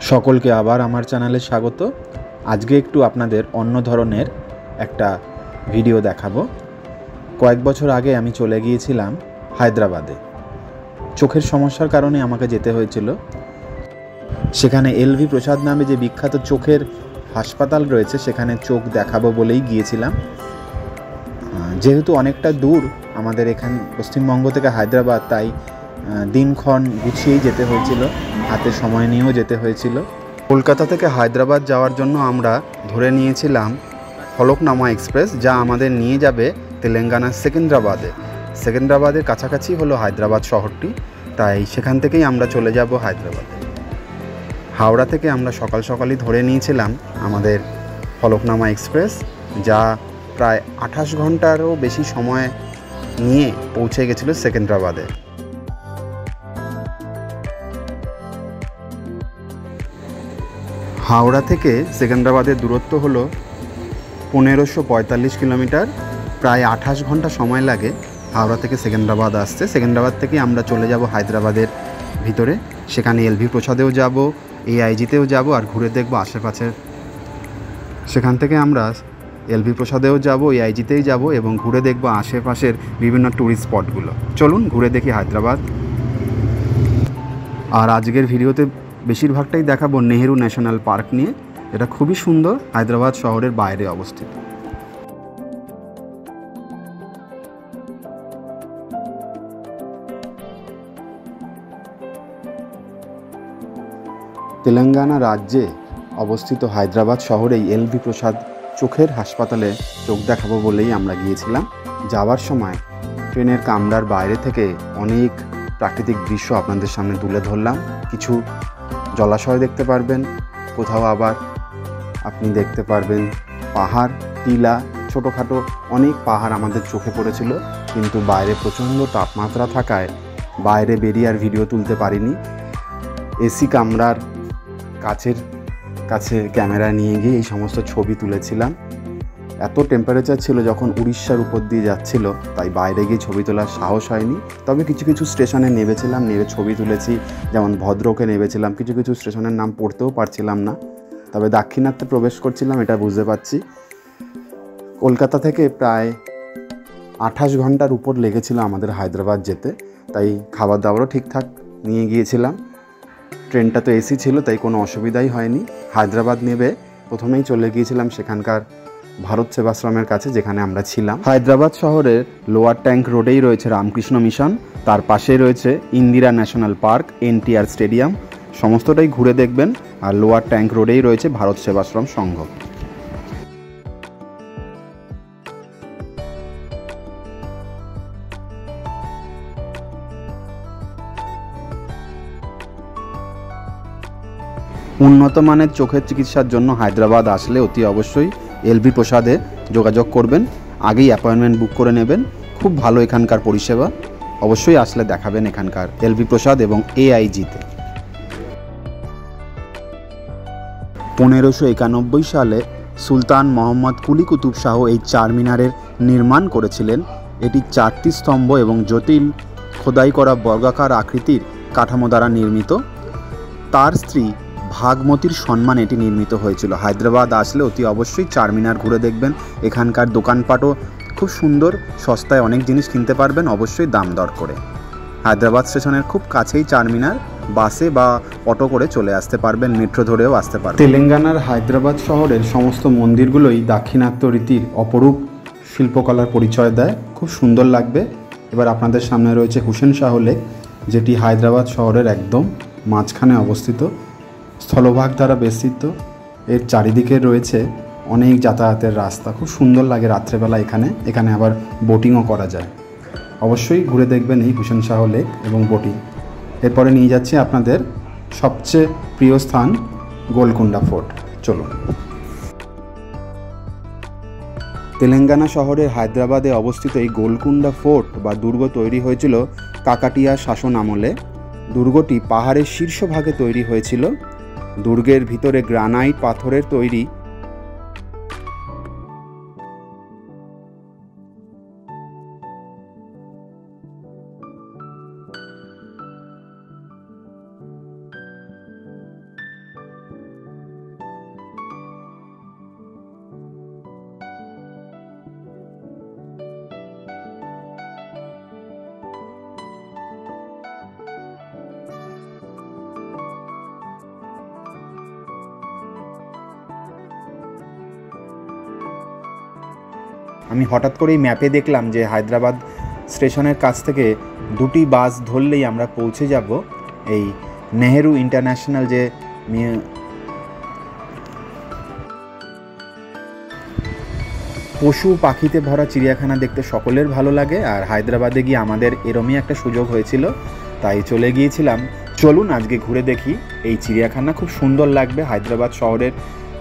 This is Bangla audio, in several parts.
সকলকে আবার আমার চ্যানেলে স্বাগত। আজকে একটু আপনাদের অন্য ধরনের একটা ভিডিও দেখাবো। কয়েক বছর আগে আমি চলে গিয়েছিলাম হায়দ্রাবাদে। চোখের সমস্যার কারণে আমাকে যেতে হয়েছিল। সেখানে এলভি প্রসাদ নামে যে বিখ্যাত চোখের হাসপাতাল রয়েছে সেখানে চোখ দেখাবো বলেই গিয়েছিলাম। যেহেতু অনেকটা দূর আমাদের এখান পশ্চিমবঙ্গ থেকে হায়দ্রাবাদ, তাই দিনক্ষণ গুছিয়েই যেতে হয়েছিল, হাতে সময় নিয়েও যেতে হয়েছিল। কলকাতা থেকে হায়দ্রাবাদ যাওয়ার জন্য আমরা ধরে নিয়েছিলাম ফলকনামা এক্সপ্রেস, যা আমাদের নিয়ে যাবে তেলেঙ্গানার সেকেন্দ্রাবাদের কাছাকাছি হলো হায়দ্রাবাদ শহরটি, তাই সেখান থেকেই আমরা চলে যাব হায়দ্রাবাদে। হাওড়া থেকে আমরা সকাল সকালই ধরে নিয়েছিলাম আমাদের ফলকনামা এক্সপ্রেস, যা প্রায় 28 ঘন্টারও বেশি সময় নিয়ে পৌঁছে গেছিল সেকেন্দ্রাবাদে। হাওড়া থেকে সেকেন্দ্রাবাদের দূরত্ব হলো 1545 কিলোমিটার। প্রায় 28 ঘন্টা সময় লাগে হাওড়া থেকে সেকেন্দ্রাবাদ আসতে। সেকেন্দ্রাবাদ থেকে আমরা চলে যাব হায়দ্রাবাদের ভিতরে। সেখানে এলভি প্রসাদেও যাব, এআইজিতেও যাব, আর ঘুরে দেখব আশেপাশের। সেখান থেকে আমরা এলভি প্রসাদেও যাব, এআইজিতেই যাব এবং ঘুরে দেখব আশেপাশের বিভিন্ন ট্যুরিস্ট স্পটগুলো। চলুন ঘুরে দেখি হায়দ্রাবাদ। আর আজকের ভিডিওতে বেশিরভাগটাই দেখাবো নেহেরু ন্যাশনাল পার্ক নিয়ে, এটা খুবই সুন্দর, হায়দ্রাবাদ শহরের বাইরে অবস্থিত। তেলেঙ্গানা রাজ্যে অবস্থিত হায়দ্রাবাদ শহরেই এলভি প্রসাদ চোখের হাসপাতালে চোখ দেখাবো বলেই আমরা গিয়েছিলাম। যাওয়ার সময় ট্রেনের কামরার বাইরে থেকে অনেক প্রাকৃতিক দৃশ্য আপনাদের সামনে তুলে ধরলাম। কিছু জলাশয় দেখতে পারবেন, কোথাও আবার আপনি দেখতে পারবেন পাহাড়, টিলা, ছোটোখাটো অনেক পাহাড় আমাদের চোখে পড়েছিল, কিন্তু বাইরে প্রচণ্ড তাপমাত্রা থাকায় বাইরে বেরিয়ে আর ভিডিও তুলতে পারিনি। এসি কামরার কাছে ক্যামেরা নিয়ে গিয়ে এই সমস্ত ছবি তুলেছিলাম। এত টেম্পারেচার ছিল যখন উড়িষ্যার উপর দিয়ে যাচ্ছিল, তাই বাইরে গিয়ে ছবি তোলার সাহস হয়নি। তবে কিছু কিছু স্টেশনে নেমেছিলাম, নেমে ছবি তুলেছি। যেমন ভদ্রকে নেমেছিলাম, কিছু কিছু স্টেশনের নাম পড়তেও পারছিলাম না, তবে দাক্ষিণাত্যে প্রবেশ করছিলাম এটা বুঝতে পারছি। কলকাতা থেকে প্রায় 28 ঘন্টার উপর লেগেছিল আমাদের হায়দ্রাবাদ যেতে, তাই খাবার দাবারও ঠিকঠাক নিয়ে গিয়েছিলাম। ট্রেনটা তো এসি ছিল, তাই কোনো অসুবিধাই হয়নি। হায়দ্রাবাদ নেবে প্রথমেই চলে গিয়েছিলাম সেখানকার ভারত সেবাশ্রমের কাছে, যেখানে আমরা ছিলাম। হায়দ্রাবাদ শহরের লোয়ার ট্যাঙ্ক রোডেই রয়েছে রামকৃষ্ণ মিশন, তার পাশেই রয়েছে Indira national park, NTR stadium, সমস্তটাই ঘুরে দেখবেন। আর লোয়ার ট্যাঙ্ক রোডেই রয়েছে ভারত সেবাশ্রম সংঘ। উন্নত মানের চোখের চিকিৎসার জন্য হায়দ্রাবাদ আসলে অতি অবশ্যই এলভি প্রসাদে যোগাযোগ করবেন, আগেই অ্যাপয়েন্টমেন্ট বুক করে নেবেন। খুব ভালো এখানকার পরিষেবা, অবশ্যই আসলে দেখাবেন এখানকার এলভি প্রসাদ এবং এআইজিতে। 1591 সালে সুলতান মোহাম্মদ কুলি কুতুব শাহ এই চারমিনারের নির্মাণ করেছিলেন। এটি 4টি স্তম্ভ এবং জটিল খোদাই করা বর্গাকার আকৃতির কাঠামো দ্বারা নির্মিত। তার স্ত্রী ভাগমতির সম্মানে এটি নির্মিত হয়েছিল। হায়দ্রাবাদ আসলে অতি অবশ্যই চারমিনার ঘুরে দেখবেন। এখানকার দোকানপাটও খুব সুন্দর, সস্তায় অনেক জিনিস কিনতে পারবেন, অবশ্যই দাম দর করে। হায়দ্রাবাদ স্টেশনের খুব কাছেই চারমিনার, বাসে বা অটো করে চলে আসতে পারবেন, মেট্রো ধরেও আসতে পারবেন। তেলেঙ্গানার হায়দ্রাবাদ শহরের সমস্ত মন্দিরগুলোই দাক্ষিণাত্য রীতির অপরূপ শিল্পকলার পরিচয় দেয়, খুব সুন্দর লাগবে। এবার আপনাদের সামনে রয়েছে হুসেন শাহ লেক, যেটি হায়দ্রাবাদ শহরের একদম মাঝখানে অবস্থিত, স্থলভাগ দ্বারা বেষ্টিত। এর চারিদিকে রয়েছে অনেক যাতায়াতের রাস্তা, খুব সুন্দর লাগে রাত্রেবেলা এখানে আবার বোটিংও করা যায়। অবশ্যই ঘুরে দেখবেন এই হুসেন শাহ লেক এবং বোটিং। এরপরে নিয়ে যাচ্ছি আপনাদের সবচেয়ে প্রিয় স্থান গোলকুন্ডা ফোর্ট। চলুন। তেলেঙ্গানা শহরের হায়দ্রাবাদে অবস্থিত এই গোলকুন্ডা ফোর্ট বা দুর্গ তৈরি হয়েছিল কাকাটিয়া শাসন আমলে। দুর্গটি পাহাড়ের শীর্ষভাগে তৈরি হয়েছিল। দুর্গের ভিতরে গ্রানাইট পাথরের তৈরি আমি হঠাৎ করেই ম্যাপে দেখলাম যে হায়দ্রাবাদ স্টেশনের কাছ থেকে 2টি বাস ধরলেই আমরা পৌঁছে যাব এই নেহেরু ইন্টারন্যাশনাল যে পশু পাখিতে ভরা চিড়িয়াখানা দেখতে সকলের ভালো লাগে। আর হায়দ্রাবাদে গিয়ে আমাদের এরমই একটা সুযোগ হয়েছিল, তাই চলে গিয়েছিলাম। চলুন আজকে ঘুরে দেখি এই চিড়িয়াখানা। খুব সুন্দর লাগবে। হায়দ্রাবাদ শহরের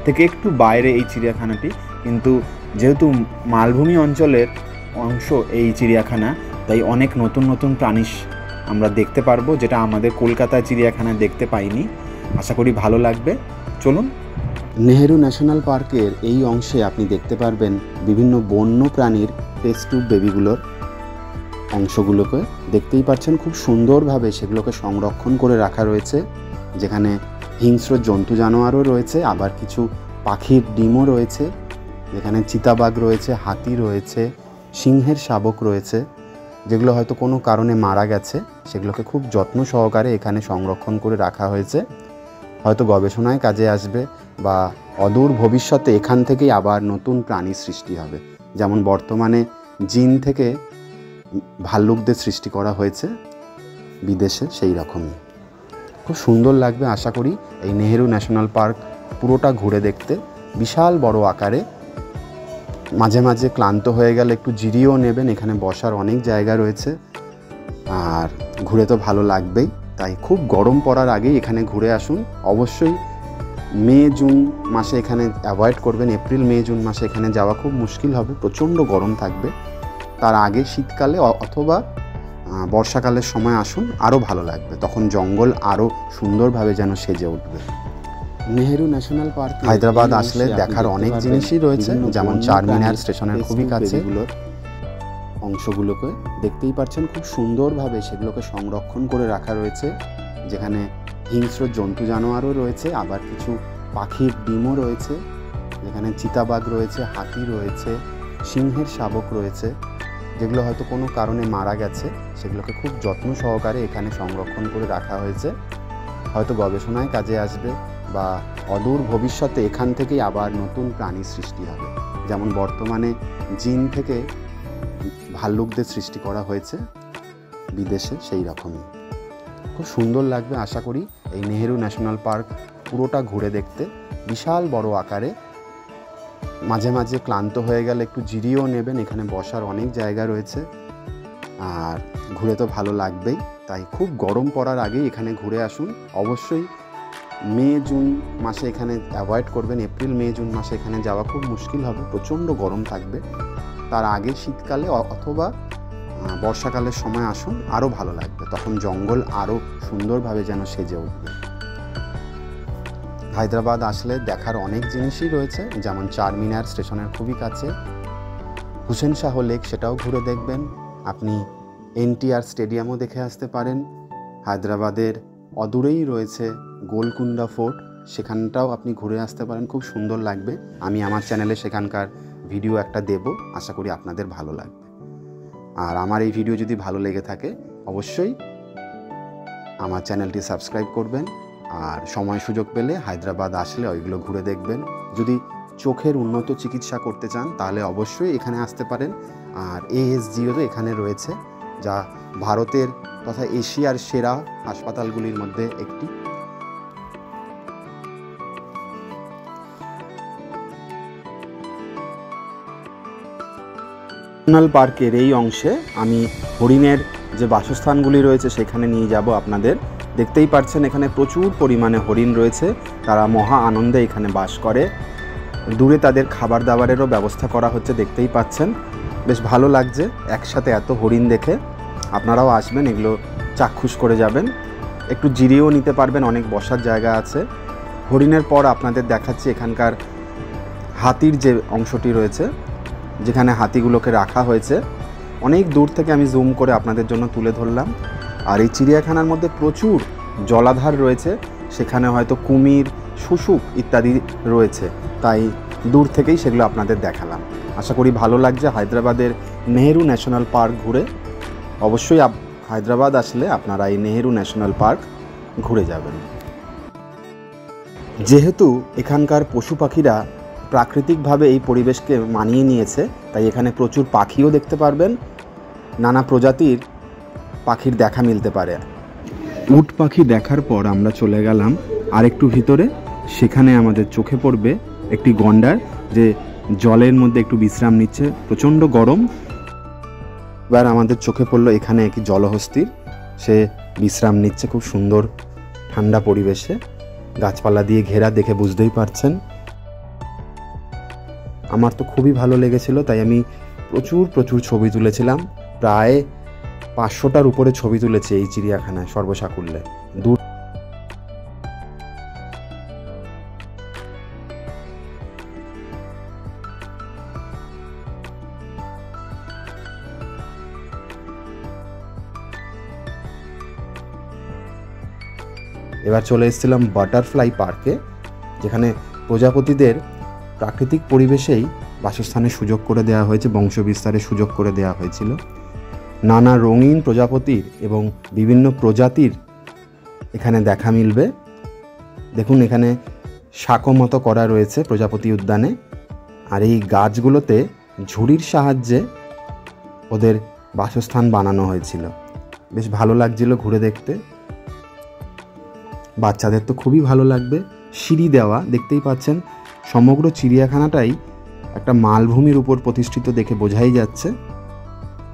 থেকে একটু বাইরে এই চিড়িয়াখানাটি, কিন্তু যেহেতু মালভূমি অঞ্চলের অংশ এই চিড়িয়াখানা, তাই অনেক নতুন নতুন প্রাণী আমরা দেখতে পারবো, যেটা আমাদের কলকাতায় চিড়িয়াখানায় দেখতে পাইনি। আশা করি ভালো লাগবে। চলুন। নেহেরু ন্যাশনাল পার্কের এই অংশে আপনি দেখতে পারবেন বিভিন্ন বন্য প্রাণীর টেস্ট টিউব বেবিগুলোর অংশগুলোকে দেখতেই পাচ্ছেন। খুব সুন্দরভাবে সেগুলোকে সংরক্ষণ করে রাখা রয়েছে, যেখানে হিংস্র জন্তু জানোয়ারও রয়েছে, আবার কিছু পাখির ডিমও রয়েছে, যেখানে চিতাবাঘ রয়েছে, হাতি রয়েছে, সিংহের শাবক রয়েছে, যেগুলো হয়তো কোনো কারণে মারা গেছে। সেগুলোকে খুব যত্ন সহকারে এখানে সংরক্ষণ করে রাখা হয়েছে, হয়তো গবেষণায় কাজে আসবে বা অদূর ভবিষ্যতে এখান থেকেই আবার নতুন প্রাণী সৃষ্টি হবে। যেমন বর্তমানে জিন থেকে ভাল্লুকদের সৃষ্টি করা হয়েছে বিদেশে, সেই রকমই খুব সুন্দর লাগবে। আশা করি এই নেহেরু ন্যাশনাল পার্ক পুরোটা ঘুরে দেখতে। বিশাল বড় আকারে, মাঝে মাঝে ক্লান্ত হয়ে গেলে একটু জিরিয়েও নেবেন, এখানে বসার অনেক জায়গা রয়েছে। আর ঘুরে তো ভালো লাগবেই, তাই খুব গরম পড়ার আগেই এখানে ঘুরে আসুন। অবশ্যই মে জুন মাসে এখানে অ্যাভয়েড করবেন। এপ্রিল মে জুন মাসে এখানে যাওয়া খুব মুশকিল হবে, প্রচণ্ড গরম থাকবে। তার আগে শীতকালে অথবা বর্ষাকালের সময় আসুন, আরও ভালো লাগবে। তখন জঙ্গল আরও সুন্দরভাবে যেন সেজে উঠবে। নেহেরু ন্যাশনাল পার্ক হায়দ্রাবাদ আসলে দেখার অনেক জিনিসই রয়েছে, যেমন চারমিনার স্টেশনের খুবই কাছে অংশগুলোকে দেখতেই পাচ্ছেন। খুব সুন্দরভাবে সেগুলোকে সংরক্ষণ করে রাখা রয়েছে, যেখানে হিংস্র জন্তু জানোয়ারও রয়েছে, আবার কিছু পাখির ডিমও রয়েছে, যেখানে চিতাবাঘ রয়েছে, হাতি রয়েছে, সিংহের শাবক রয়েছে, যেগুলো হয়তো কোনো কারণে মারা গেছে। সেগুলোকে খুব যত্ন সহকারে এখানে সংরক্ষণ করে রাখা হয়েছে, হয়তো গবেষণায় কাজে আসবে বা অদূর ভবিষ্যতে এখান থেকেই আবার নতুন প্রাণী সৃষ্টি হবে। যেমন বর্তমানে জিন থেকে ভাল্লুকদের সৃষ্টি করা হয়েছে বিদেশে, সেই রকমই খুব সুন্দর লাগবে। আশা করি এই নেহেরু ন্যাশনাল পার্ক পুরোটা ঘুরে দেখতে। বিশাল বড় আকারে, মাঝে মাঝে ক্লান্ত হয়ে গেলে একটু জিরিয়েও নেবেন, এখানে বসার অনেক জায়গা রয়েছে। আর ঘুরে তো ভালো লাগবেই, তাই খুব গরম পড়ার আগেই এখানে ঘুরে আসুন। অবশ্যই মে জুন মাসে এখানে অ্যাভয়েড করবেন। এপ্রিল মে জুন মাসে এখানে যাওয়া খুব মুশকিল হবে, প্রচণ্ড গরম থাকবে। তার আগে শীতকালে অথবা বর্ষাকালের সময় আসুন, আরও ভালো লাগবে। তখন জঙ্গল আরও সুন্দরভাবে যেন সেজে উঠবে। হায়দ্রাবাদ আসলে দেখার অনেক জিনিসই রয়েছে, যেমন চারমিনার স্টেশনের খুবই কাছে হুসেন শাহ লেক, সেটাও ঘুরে দেখবেন। আপনি এনটিআর স্টেডিয়ামও দেখে আসতে পারেন। হায়দ্রাবাদের অদূরেই রয়েছে গোলকুন্ডা ফোর্ট, সেখানটাও আপনি ঘুরে আসতে পারেন, খুব সুন্দর লাগবে। আমি আমার চ্যানেলে সেখানকার ভিডিও একটা দেব, আশা করি আপনাদের ভালো লাগবে। আর আমার এই ভিডিও যদি ভালো লেগে থাকে অবশ্যই আমার চ্যানেলটি সাবস্ক্রাইব করবেন। আর সময় সুযোগ পেলে হায়দ্রাবাদ আসলে ওইগুলো ঘুরে দেখবেন। যদি চোখের উন্নত চিকিৎসা করতে চান তাহলে অবশ্যই এখানে আসতে পারেন। আর ASGO এখানে রয়েছে, যা ভারতের তথা এশিয়ার সেরা হাসপাতালগুলির মধ্যে একটি। ন্যাশনাল পার্কের এই অংশে আমি হরিণের যে বাসস্থানগুলি রয়েছে সেখানে নিয়ে যাব আপনাদের। দেখতেই পাচ্ছেন এখানে প্রচুর পরিমাণে হরিণ রয়েছে, তারা মহা আনন্দে এখানে বাস করে। দূরে তাদের খাবার দাবারেরও ব্যবস্থা করা হচ্ছে, দেখতেই পাচ্ছেন। বেশ ভালো লাগছে একসাথে এত হরিণ দেখে। আপনারাও আসবেন, এগুলো চাক্ষুষ করে যাবেন, একটু জিরিয়েও নিতে পারবেন, অনেক বসার জায়গা আছে। হরিণের পর আপনাদের দেখাচ্ছি এখানকার হাতির যে অংশটি রয়েছে, যেখানে হাতিগুলোকে রাখা হয়েছে। অনেক দূর থেকে আমি জুম করে আপনাদের জন্য তুলে ধরলাম। আর এই চিড়িয়াখানার মধ্যে প্রচুর জলাধার রয়েছে, সেখানে হয়তো কুমির, শুশুক ইত্যাদি রয়েছে, তাই দূর থেকেই সেগুলো আপনাদের দেখালাম। আশা করি ভালো লাগছে হায়দ্রাবাদের নেহেরু ন্যাশনাল পার্ক ঘুরে। অবশ্যই হায়দ্রাবাদ আসলে আপনারা এই নেহেরু ন্যাশনাল পার্ক ঘুরে যাবেন। যেহেতু এখানকার পশু পাখিরা প্রাকৃতিকভাবে এই পরিবেশকে মানিয়ে নিয়েছে, তাই এখানে প্রচুর পাখিও দেখতে পারবেন। নানা প্রজাতির পাখির দেখা মিলতে পারে। উট পাখি দেখার পর আমরা চলে গেলাম আরেকটু ভিতরে। সেখানে আমাদের চোখে পড়বে একটি গন্ডার যে জলের মধ্যে একটু বিশ্রাম নিচ্ছে, প্রচণ্ড গরম। এবার আমাদের চোখে পড়লো এখানে একটি জলহস্তির, সে বিশ্রাম নিচ্ছে খুব সুন্দর ঠান্ডা পরিবেশে, গাছপালা দিয়ে ঘেরা, দেখে বুঝতেই পারছেন। আমার তো খুবই ভালো লেগেছিল, তাই আমি প্রচুর ছবি তুলেছিলাম। প্রায় 500টার উপরে ছবি তুলেছি এই চিড়িয়াখানায় সর্বসাকুল্যে। এবার চলে এসেছিলাম বাটারফ্লাই পার্কে, যেখানে প্রজাপতিদের প্রাকৃতিক পরিবেশেই বাসস্থানের সুযোগ করে দেওয়া হয়েছে, বংশবিস্তারের সুযোগ করে দেওয়া হয়েছিল। নানা রঙিন প্রজাপতির এবং বিভিন্ন প্রজাতির এখানে দেখা মিলবে। দেখুন এখানে শাঁকো মতো করা রয়েছে প্রজাপতি উদ্যানে, আর এই গাছগুলোতে ঝুড়ির সাহায্যে ওদের বাসস্থান বানানো হয়েছিল। বেশ ভালো লাগছিল ঘুরে দেখতে, বাচ্চাদের তো খুবই ভালো লাগবে। সিঁড়ি দেওয়া, দেখতেই পাচ্ছেন সমগ্র চিড়িয়াখানাটাই একটা মালভূমির উপর প্রতিষ্ঠিত, দেখে বোঝাই যাচ্ছে।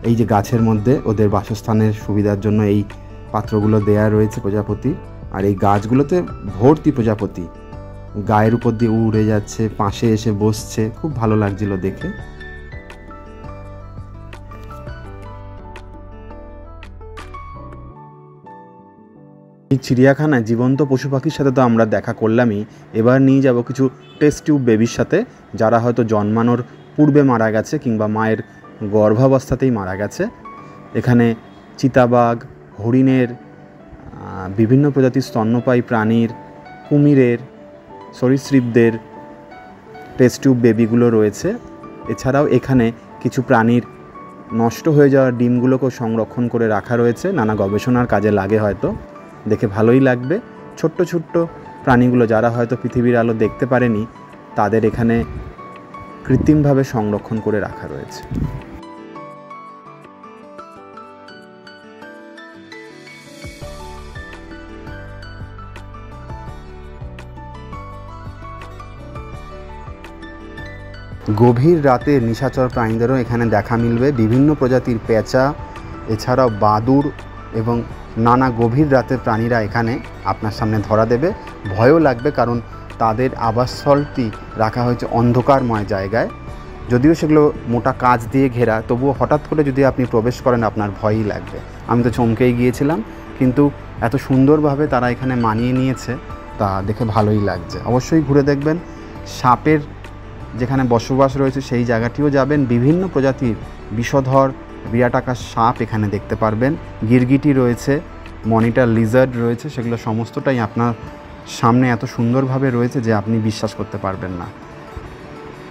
এই যে গাছের মধ্যে ওদের বাসস্থানের সুবিধার জন্য এই পাত্রগুলো দেয়া রয়েছে প্রজাপতি, আর এই গাছগুলোতে ভর্তি প্রজাপতি গায়ের উপর দিয়ে উড়ে যাচ্ছে, পাশে এসে বসছে, খুব ভালো লাগছিল দেখে। এই চিড়িয়াখানায় জীবন্ত পশু পাখির সাথে তো আমরা দেখা করলামই, এবার নিয়ে যাব কিছু টেস্ট টিউব বেবির সাথে, যারা হয়তো জন্মানোর পূর্বে মারা গেছে কিংবা মায়ের গর্ভাবস্থাতেই মারা গেছে। এখানে চিতাবাঘ, হরিণের, বিভিন্ন প্রজাতির স্তন্যপায়ী প্রাণীর, কুমিরের, সরীসৃপদের টেস্ট টিউব বেবিগুলো রয়েছে। এছাড়াও এখানে কিছু প্রাণীর নষ্ট হয়ে যাওয়া ডিমগুলোকেও সংরক্ষণ করে রাখা রয়েছে, নানা গবেষণার কাজে লাগে, হয়তো দেখে ভালোই লাগবে। ছোট্ট ছোট্ট প্রাণীগুলো যারা হয়তো পৃথিবীর আলো দেখতে পারেনি, তাদের এখানে কৃত্রিমভাবে সংরক্ষণ করে রাখা রয়েছে। গভীর রাতে নিশাচর প্রাণীদেরও এখানে দেখা মিলবে, বিভিন্ন প্রজাতির পেঁচা, এছাড়াও বাদুড় এবং নানা গভীর রাতের প্রাণীরা এখানে আপনার সামনে ধরা দেবে। ভয়ও লাগবে, কারণ তাদের আবাসস্থলটি রাখা হয়েছে অন্ধকারময় জায়গায়। যদিও সেগুলো মোটা কাঁচ দিয়ে ঘেরা, তবুও হঠাৎ করে যদি আপনি প্রবেশ করেন আপনার ভয়ই লাগবে। আমি তো চমকেই গিয়েছিলাম, কিন্তু এত সুন্দরভাবে তারা এখানে মানিয়ে নিয়েছে, তা দেখে ভালোই লাগছে। অবশ্যই ঘুরে দেখবেন। সাপের যেখানে বসবাস রয়েছে সেই জায়গাটিও যাবেন। বিভিন্ন প্রজাতির বিষধর বিরাটাকার সাপ এখানে দেখতে পারবেন। গিরগিটি রয়েছে, মনিটর লিজার্ড রয়েছে, সেগুলো সমস্তটাই আপনার সামনে এত সুন্দরভাবে রয়েছে যে আপনি বিশ্বাস করতে পারবেন না।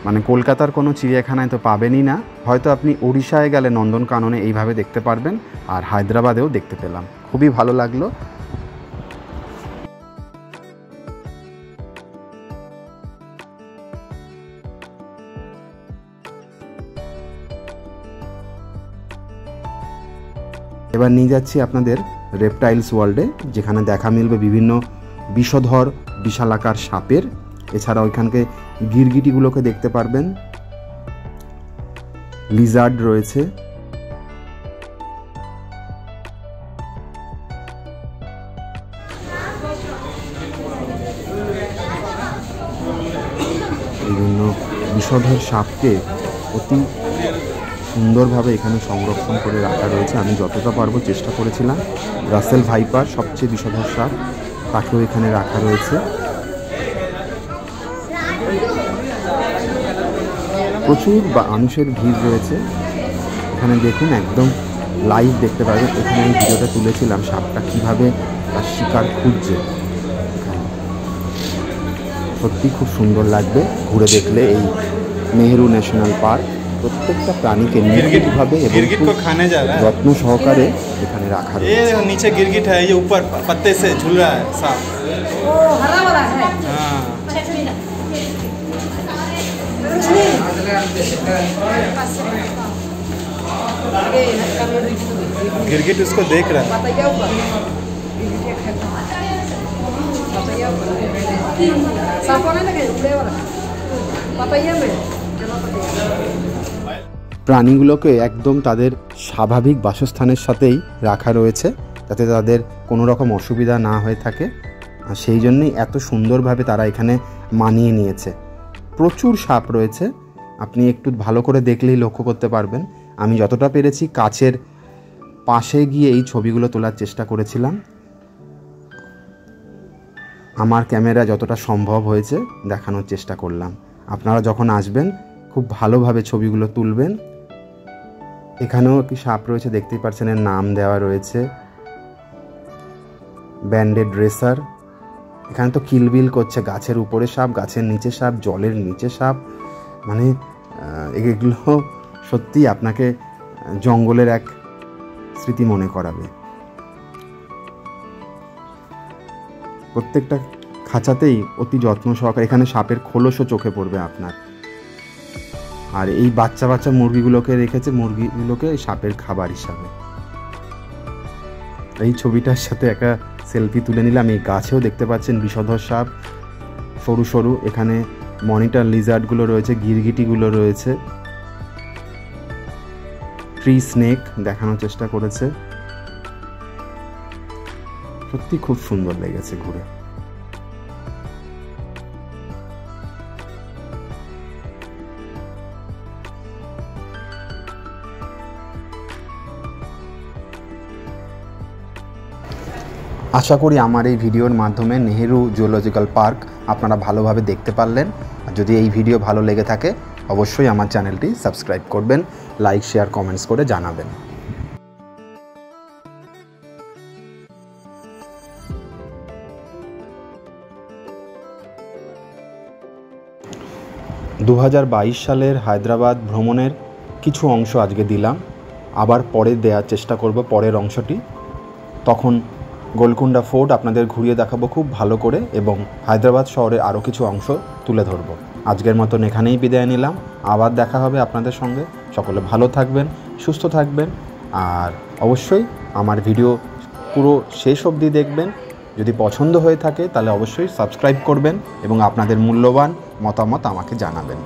মানে কলকাতার কোনো চিড়িয়াখানায় তো পাবেনই না, হয়তো আপনি ওড়িশায় গেলে নন্দনকাননে এইভাবে দেখতে পারবেন, আর হায়দ্রাবাদেও দেখতে পেলাম, খুবই ভালো লাগলো। এবার নিয়ে যাচ্ছি আপনাদের রেপটাইলস ওয়ার্ল্ডে, যেখানে দেখা মিলবে বিভিন্ন বিষধর বিশালাকার সাপের। এছাড়া ওইখানকে গিরগিটিগুলোকে দেখতে পারবেন, লিজার্ড রয়েছে, বিভিন্ন বিষধর সাপকে অতি সুন্দরভাবে এখানে সংরক্ষণ করে রাখা রয়েছে। আমি যতটা পারবো চেষ্টা করেছিলাম। রাসেল ভাইপার সবচেয়ে বিষধর সাপ, তাকেও এখানে রাখা রয়েছে। প্রচুর মানুষের ভিড় রয়েছে এখানে, দেখুন একদম লাইভ দেখতে পাবেন। এখানে আমি ভিডিওটা তুলেছিলাম সাপটা কীভাবে তার শিকার খুঁজছে। সত্যি খুব সুন্দর লাগবে ঘুরে দেখলে এই নেহেরু ন্যাশনাল পার্ক। প্রত্যেকটা প্রাণীকে নিখুঁতভাবে এবং যত্ন সহকারে এখানে রাখা রয়েছে। নিচে गिरगिट है, ये ऊपर पत्ते से झूल रहा है सांप। वो हरा वाला है। हाँ। गिरगिट उसको देख रहा है। প্রাণীগুলোকে একদম তাদের স্বাভাবিক বাসস্থানের সাথেই রাখা রয়েছে, যাতে তাদের কোনো রকম অসুবিধা না হয়ে থাকে। আর সেই জন্যই এত সুন্দরভাবে তারা এখানে মানিয়ে নিয়েছে। প্রচুর সাপ রয়েছে, আপনি একটু ভালো করে দেখলেই লক্ষ্য করতে পারবেন। আমি যতটা পেরেছি কাছের পাশে গিয়ে এই ছবিগুলো তোলার চেষ্টা করেছিলাম। আমার ক্যামেরা যতটা সম্ভব হয়েছে দেখানোর চেষ্টা করলাম। আপনারা যখন আসবেন খুব ভালোভাবে ছবিগুলো তুলবেন। এখানেও কি সাপ রয়েছে দেখতেই পাচ্ছেন, এর নাম দেওয়া রয়েছে ব্যান্ডেড রেসার। এখানে তো কিলবিল করছে, গাছের উপরে সাপ, গাছের নিচে সাপ, জলের নিচে সাপ। মানে এগুলো সত্যি আপনাকে জঙ্গলের এক স্মৃতি মনে করাবে। প্রত্যেকটা খাঁচাতেই অতি যত্ন সহকারে, এখানে সাপের খোলসও চোখে পড়বে আপনার। আর এই বাচ্চা বাচ্চা মুরগিগুলোকে রেখেছে, মুরগিগুলোকে সাপের খাবার হিসাবে। এই ছবিটার সাথে একটা সেলফি তুলে নিলাম। এই গাছেও দেখতে পাচ্ছেন বিষধর সাপ সরু সরু। এখানে মনিটর লিজার্ডগুলো রয়েছে, গিরগিটিগুলো রয়েছে, ট্রি স্নেক দেখানোর চেষ্টা করেছে। সত্যি খুব সুন্দর লেগেছে ঘুরে। আশা করি আমার এই ভিডিওর মাধ্যমে নেহেরু জুলজিক্যাল পার্ক আপনারা ভালোভাবে দেখতে পারলেন। আর যদি এই ভিডিও ভালো লেগে থাকে অবশ্যই আমার চ্যানেলটি সাবস্ক্রাইব করবেন, লাইক শেয়ার কমেন্টস করে জানাবেন। 2022 সালের হায়দ্রাবাদ ভ্রমণের কিছু অংশ আজকে দিলাম, আবার পরে দেওয়ার চেষ্টা করব পরের অংশটি। তখন গোলকুন্ডা ফোর্ট আপনাদের ঘুরিয়ে দেখাবো খুব ভালো করে, এবং হায়দ্রাবাদ শহরের আরও কিছু অংশ তুলে ধরবো। আজকের মতন এখানেই বিদায় নিলাম, আবার দেখা হবে আপনাদের সঙ্গে। সকলে ভালো থাকবেন, সুস্থ থাকবেন, আর অবশ্যই আমার ভিডিও পুরো শেষ অবধি দেখবেন। যদি পছন্দ হয়ে থাকে তাহলে অবশ্যই সাবস্ক্রাইব করবেন এবং আপনাদের মূল্যবান মতামত আমাকে জানাবেন।